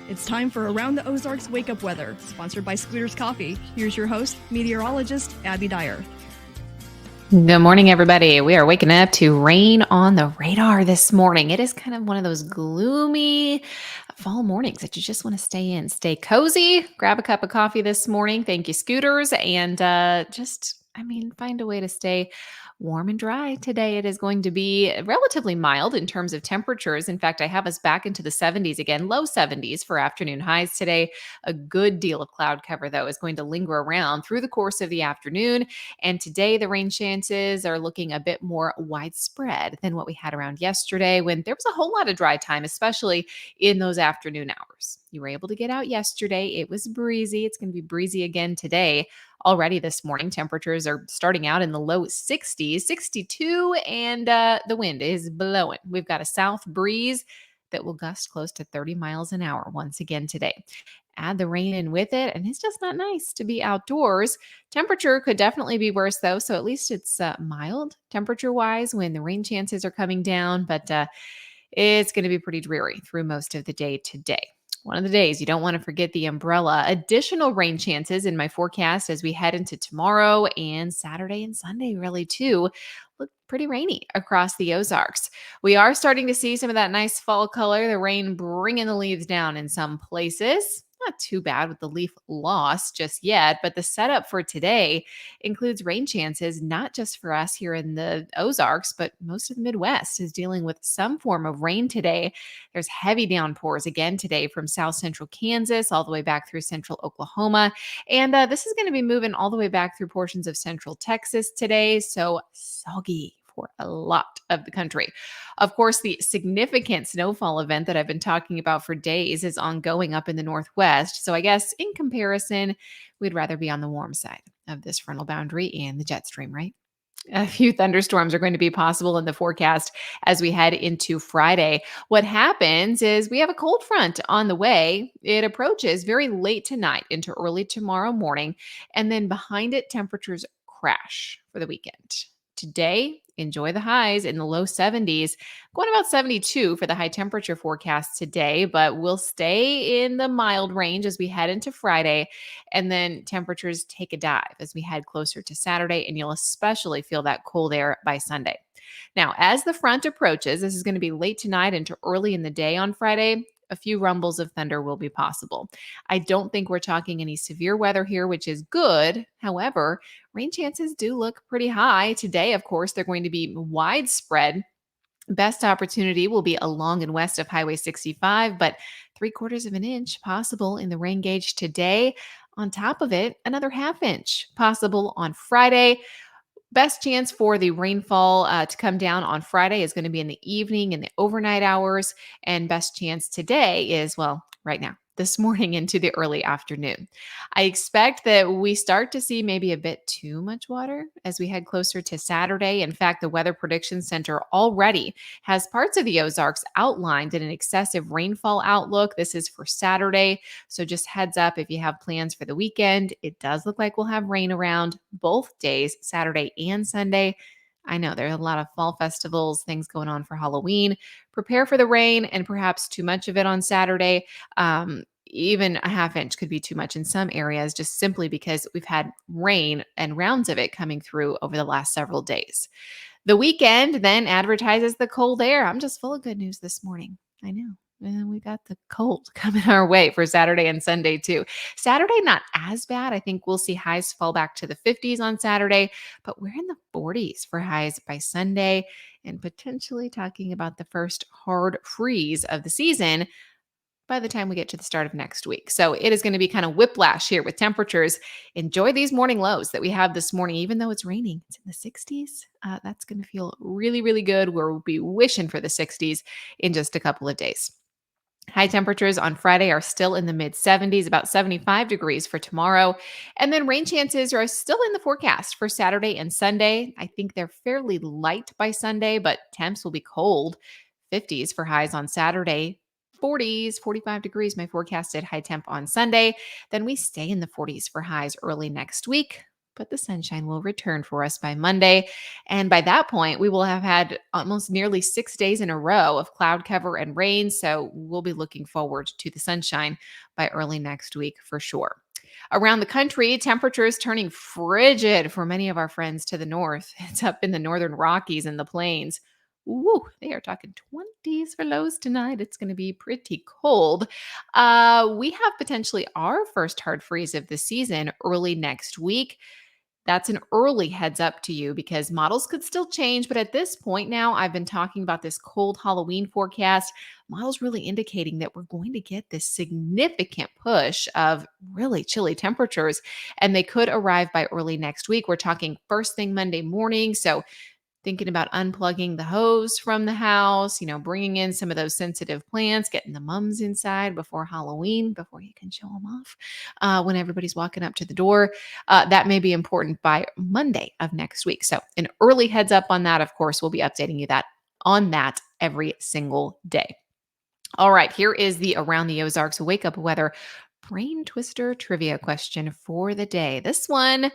It's time for Around the Ozarks Wake Up Weather, sponsored by Scooters Coffee. Here's your host, meteorologist Abby Dyer. Good morning, everybody. We are waking up to rain on the radar this morning. It is kind of one of those gloomy fall mornings that you just want to stay in, stay cozy, grab a cup of coffee this morning. Thank you, Scooters. And find a way to stay warm and dry today. It is going to be relatively mild in terms of temperatures. In fact, I have us back into the 70s again, low 70s for afternoon highs today. A good deal of cloud cover, though, is going to linger around through the course of the afternoon. And today, the rain chances are looking a bit more widespread than what we had around yesterday when there was a whole lot of dry time, especially in those afternoon hours. You were able to get out yesterday. It was breezy. It's going to be breezy again today. Already this morning, temperatures are starting out in the low 60s, 62, and the wind is blowing. We've got a south breeze that will gust close to 30 miles an hour once again today. Add the rain in with it, and it's just not nice to be outdoors. Temperature could definitely be worse, though, so at least it's mild temperature-wise when the rain chances are coming down, but it's going to be pretty dreary through most of the day today. One of the days you don't want to forget the umbrella. Additional rain chances in my forecast as we head into tomorrow and Saturday and Sunday, really, too. Look pretty rainy across the Ozarks. We are starting to see some of that nice fall color, the rain bringing the leaves down in some places. Not too bad with the leaf loss just yet, but the setup for today includes rain chances, not just for us here in the Ozarks, but most of the Midwest is dealing with some form of rain today. There's heavy downpours again today from south central Kansas all the way back through central Oklahoma. And this is going to be moving all the way back through portions of central Texas today. So soggy for a lot of the country. Of course, the significant snowfall event that I've been talking about for days is ongoing up in the Northwest. So I guess in comparison, we'd rather be on the warm side of this frontal boundary and the jet stream, right? A few thunderstorms are going to be possible in the forecast as we head into Friday. What happens is we have a cold front on the way. It approaches very late tonight into early tomorrow morning, and then behind it, temperatures crash for the weekend. Today, enjoy the highs in the low 70s, going about 72 for the high temperature forecast today, but we'll stay in the mild range as we head into Friday. And then temperatures take a dive as we head closer to Saturday, and you'll especially feel that cold air by Sunday. Now, as the front approaches, this is going to be late tonight into early in the day on Friday. A few rumbles of thunder will be possible. I don't think we're talking any severe weather here, which is good. However, rain chances do look pretty high. Today, of course, they're going to be widespread. Best opportunity will be along and west of Highway 65, but 3/4 of an inch possible in the rain gauge today. On top of it, another half inch possible on Friday. Best chance for the rainfall to come down on Friday is going to be in the evening and the overnight hours. And best chance today is, well, right now, this morning into the early afternoon. I expect that we start to see maybe a bit too much water as we head closer to Saturday. In fact, the Weather Prediction Center already has parts of the Ozarks outlined in an excessive rainfall outlook. This is for Saturday. So just heads up if you have plans for the weekend. It does look like we'll have rain around both days, Saturday and Sunday. I know there are a lot of fall festivals, things going on for Halloween. Prepare for the rain and perhaps too much of it on Saturday. Even a half inch could be too much in some areas, just simply because we've had rain and rounds of it coming through over the last several days. The weekend then advertises the cold air. I'm just full of good news this morning. I know. And we got the cold coming our way for Saturday and Sunday, too. Saturday, not as bad. I think we'll see highs fall back to the 50s on Saturday, but we're in the 40s for highs by Sunday, and potentially talking about the first hard freeze of the season by the time we get to the start of next week. So it is going to be kind of whiplash here with temperatures. Enjoy these morning lows that we have this morning, even though it's raining. It's in the 60s. That's going to feel really, really good. We'll be wishing for the 60s in just a couple of days. High temperatures on Friday are still in the mid 70s, about 75 degrees for tomorrow. And then rain chances are still in the forecast for Saturday and Sunday. I think they're fairly light by Sunday, but temps will be cold. 50s for highs on Saturday. 40s, 45 degrees, my forecasted high temp on Sunday. Then we stay in the 40s for highs early next week. but the sunshine will return for us by Monday. And by that point, we will have had almost nearly 6 days in a row of cloud cover and rain. So we'll be looking forward to the sunshine by early next week for sure. Around the country, temperatures turning frigid for many of our friends to the north. It's up in the northern Rockies and the plains. Ooh, they are talking 20s for lows tonight. It's going to be pretty cold. We have potentially our first hard freeze of the season early next week. That's an early heads up to you because models could still change. But at this point now, I've been talking about this cold Halloween forecast. Models really indicating that we're going to get this significant push of really chilly temperatures, and they could arrive by early next week. We're talking first thing Monday morning. So thinking about unplugging the hose from the house, bringing in some of those sensitive plants, getting the mums inside before Halloween, before you can show them off when everybody's walking up to the door. That may be important by Monday of next week. So an early heads up on that. Of course, we'll be updating you on that every single day. All right, here is the Around the Ozarks Wake Up Weather Brain Twister Trivia question for the day. This one,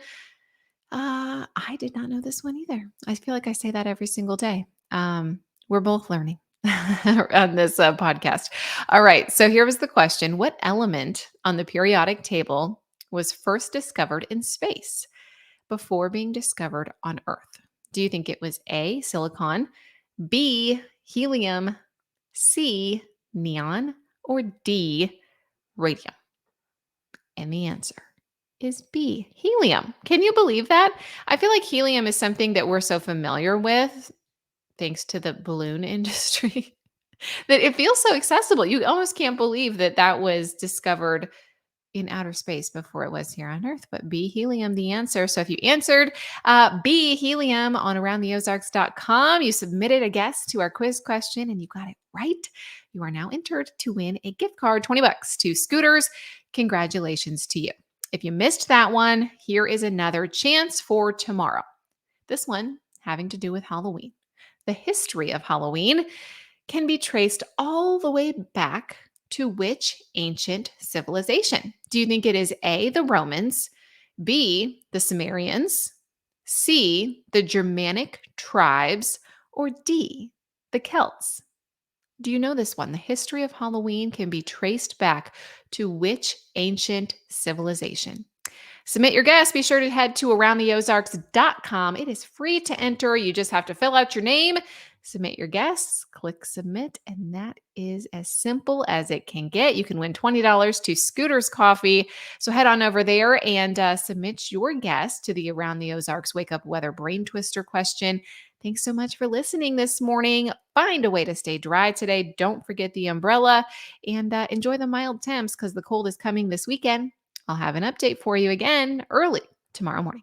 I did not know this one either. I feel like I say that every single day. We're both learning on this podcast. All right. So here was the question. What element on the periodic table was first discovered in space before being discovered on Earth? Do you think it was A, silicon, B, helium, C, neon, or D, radium? And the answer is B, helium. Can you believe that? I feel like helium is something that we're so familiar with thanks to the balloon industry that it feels so accessible. You almost can't believe that that was discovered in outer space before it was here on Earth, but B, helium, the answer. So if you answered B, helium on aroundtheozarks.com, you submitted a guess to our quiz question and you got it right. You are now entered to win a gift card, $20 to Scooters. Congratulations to you. If you missed that one, here is another chance for tomorrow. This one having to do with Halloween. The history of Halloween can be traced all the way back to which ancient civilization? Do you think it is A, the Romans, B, the Sumerians, C, the Germanic tribes, or D, the Celts? Do you know this one? The history of Halloween can be traced back to which ancient civilization? Submit your guess. Be sure to head to aroundtheozarks.com. It is free to enter. You just have to fill out your name, submit your guess, click submit, and that is as simple as it can get. You can win $20 to Scooters Coffee. So head on over there and submit your guess to the Around the Ozarks Wake Up Weather Brain Twister question. Thanks so much for listening this morning. Find a way to stay dry today. Don't forget the umbrella and enjoy the mild temps because the cold is coming this weekend. I'll have an update for you again early tomorrow morning.